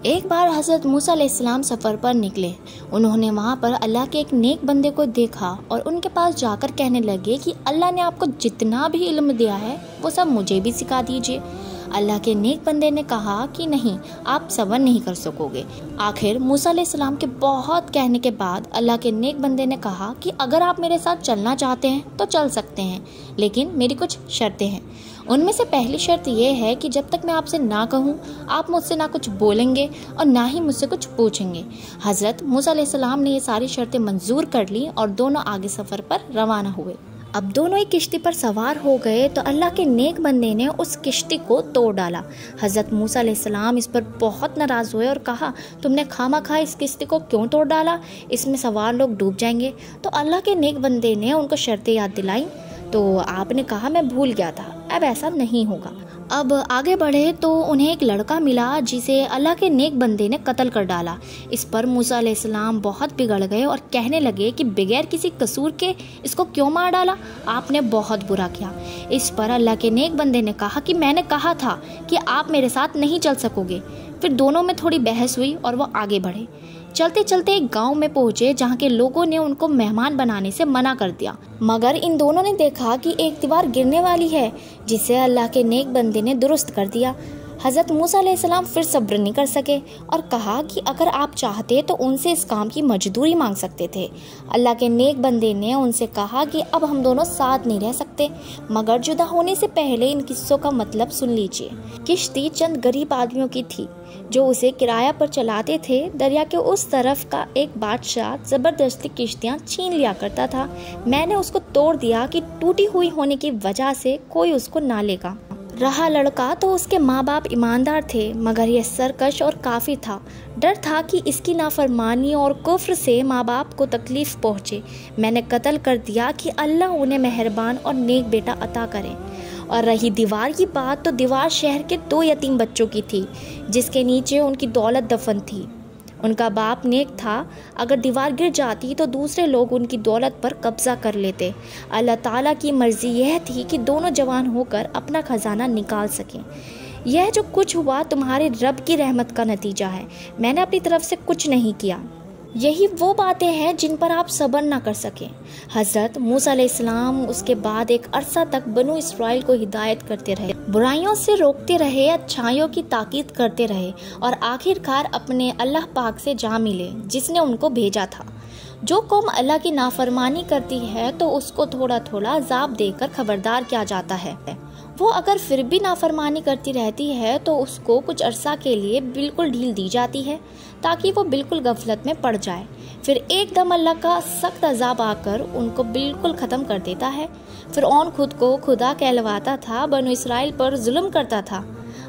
ایک بار حضرت موسیٰ علیہ السلام سفر پر نکلے۔ انہوں نے وہاں پر اللہ کے ایک نیک بندے کو دیکھا اور ان کے پاس جا کر کہنے لگے کہ اللہ نے آپ کو جتنا بھی علم دیا ہے وہ سب مجھے بھی سکھا دیجیے۔ اللہ کے نیک بندے نے کہا کہ نہیں، آپ صبر نہیں کر سکو گے۔ آخر موسیٰ علیہ السلام کے بہت کہنے کے بعد اللہ کے نیک بندے نے کہا کہ اگر آپ میرے ساتھ چلنا چاہتے ہیں تو چل سکتے ہیں، لیکن میری کچھ شرطیں ہیں۔ ان میں سے پہلی شرط یہ ہے کہ جب تک میں آپ سے نہ کہوں آپ مجھ سے نہ کچھ بولیں گے اور نہ ہی مجھ سے کچھ پوچھیں گے۔ حضرت موسیٰ علیہ السلام نے یہ ساری شرطیں منظور کر لی اور دونوں آگے سفر پر روانہ ہوئے۔ اب دونوں ایک کشتی پر سوار ہو گئے تو اللہ کے نیک بندے نے اس کشتی کو توڑ ڈالا۔ حضرت موسیٰ علیہ السلام اس پر بہت ناراض ہوئے اور کہا، تم نے خواہ مخواہ اس کشتی کو کیوں توڑ ڈالا؟ اس میں سوار لوگ ڈوب جائیں گے۔ تو اللہ کے نیک بندے نے ان کو شرطیں یاد دلائیں تو آپ نے کہا، میں بھول گیا تھا، اب ایسا نہیں ہوگا۔ اب آگے بڑھے تو انہیں ایک لڑکا ملا جسے اللہ کے نیک بندے نے قتل کر ڈالا۔ اس پر موسیٰ علیہ السلام بہت بگڑ گئے اور کہنے لگے کہ بغیر کسی قصور کے اس کو کیوں مار ڈالا؟ آپ نے بہت برا کیا۔ اس پر اللہ کے نیک بندے نے کہا کہ میں نے کہا تھا کہ آپ میرے ساتھ نہیں چل سکو گے۔ پھر دونوں میں تھوڑی بحث ہوئی اور وہ آگے بڑھے۔ چلتے چلتے ایک گاؤں میں پہنچے جہاں کے لوگوں نے ان کو مہمان بنانے سے منع کر دیا، مگر ان دونوں نے دیکھا کہ ایک دیوار گرنے والی ہے جسے اللہ کے نیک بندے نے درست کر دیا۔ حضرت موسیٰ علیہ السلام پھر صبر نہیں کر سکے اور کہا کہ اگر آپ چاہتے تو ان سے اس کام کی مزدوری مانگ سکتے تھے۔ اللہ کے نیک بندے نے ان سے کہا کہ اب ہم دونوں ساتھ نہیں رہ سکتے، مگر جدا ہونے سے پہلے ان قصوں کا مطلب سن لیجیے۔ کشتی چند غریب آدمیوں کی تھی جو اسے کرایہ پر چلاتے تھے۔ دریا کے اس طرف کا ایک بادشاہ زبردستی کشتیاں چھین لیا کرتا تھا۔ میں نے اس کو توڑ دیا کہ ٹوٹی ہوئی ہونے کی وجہ سے کوئی اس کو نہ لے گا۔ رہا لڑکا تو اس کے ماں باپ ایماندار تھے، مگر یہ سرکش اور کافی تھا۔ ڈر تھا کہ اس کی نافرمانی اور کفر سے ماں باپ کو تکلیف پہنچے۔ میں نے قتل کر دیا کہ اللہ انہیں مہربان اور نیک بیٹا عطا کرے۔ اور رہی دیوار کی بات تو دیوار شہر کے 2 یتیم بچوں کی تھی جس کے نیچے ان کی دولت دفن تھی۔ ان کا باپ نیک تھا، اگر دیوار گر جاتی تو دوسرے لوگ ان کی دولت پر قبضہ کر لیتے۔ اللہ تعالیٰ کی مرضی یہ تھی کہ دونوں جوان ہو کر اپنا خزانہ نکال سکیں۔ یہ جو کچھ ہوا تمہارے رب کی رحمت کا نتیجہ ہے، میں نے اپنی طرف سے کچھ نہیں کیا۔ یہی وہ باتیں ہیں جن پر آپ صبر نہ کر سکیں۔ حضرت موسیٰ علیہ السلام اس کے بعد ایک عرصہ تک بنو اسرائیل کو ہدایت کرتے رہے، برائیوں سے روکتے رہے، اچھائیوں کی تاکید کرتے رہے اور آخر کار اپنے اللہ پاک سے جا ملے جس نے ان کو بھیجا تھا۔ جو قوم اللہ کی نافرمانی کرتی ہے تو اس کو تھوڑا تھوڑا عذاب دے کر خبردار کیا جاتا ہے۔ وہ اگر پھر بھی نافرمانی کرتی رہتی ہے تو اس کو کچھ عرصہ کے لیے بالکل ڈھیل دی جاتی ہے تاکہ وہ بالکل غفلت میں پڑ جائے۔ پھر ایک دم اللہ کا سخت عذاب آ کر ان کو بالکل ختم کر دیتا ہے۔ فرعون خود کو خدا کہلواتا تھا، بنو اسرائیل پر ظلم کرتا تھا۔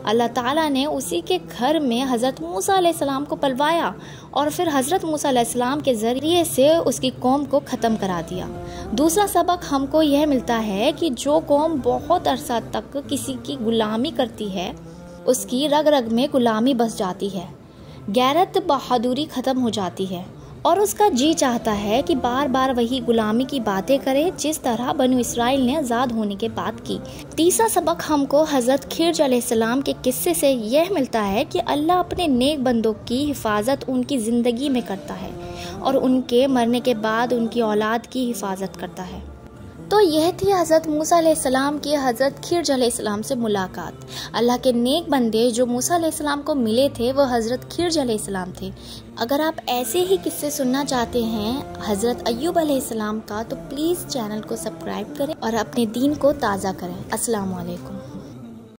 اللہ تعالیٰ نے اسی کے گھر میں حضرت موسیٰ علیہ السلام کو پلوایا اور پھر حضرت موسیٰ علیہ السلام کے ذریعے سے اس کی قوم کو ختم کرا دیا۔ دوسرا سبق ہم کو یہ ملتا ہے کہ جو قوم بہت عرصہ تک کسی کی غلامی کرتی ہے اس کی رگ رگ میں غلامی بس جاتی ہے، غیرت بہادری ختم ہو جاتی ہے اور اس کا جی چاہتا ہے کہ بار بار وہی غلامی کی باتیں کرے جس طرح بنو اسرائیل نے آزاد ہونے کے بعد کی۔ تیسرا سبق ہم کو حضرت خضر علیہ السلام کے قصے سے یہ ملتا ہے کہ اللہ اپنے نیک بندوں کی حفاظت ان کی زندگی میں کرتا ہے اور ان کے مرنے کے بعد ان کی اولاد کی حفاظت کرتا ہے۔ تو یہ تھی حضرت موسیٰ علیہ السلام کی حضرت خضر علیہ السلام سے ملاقات۔ اللہ کے نیک بندے جو موسیٰ علیہ السلام کو ملے تھے وہ حضرت خضر علیہ السلام تھے۔ اگر آپ ایسے ہی قصے سننا چاہتے ہیں حضرت ایوب علیہ السلام کا تو پلیز چینل کو سبسکرائب کریں اور اپنے دین کو تازہ کریں۔ السلام علیکم۔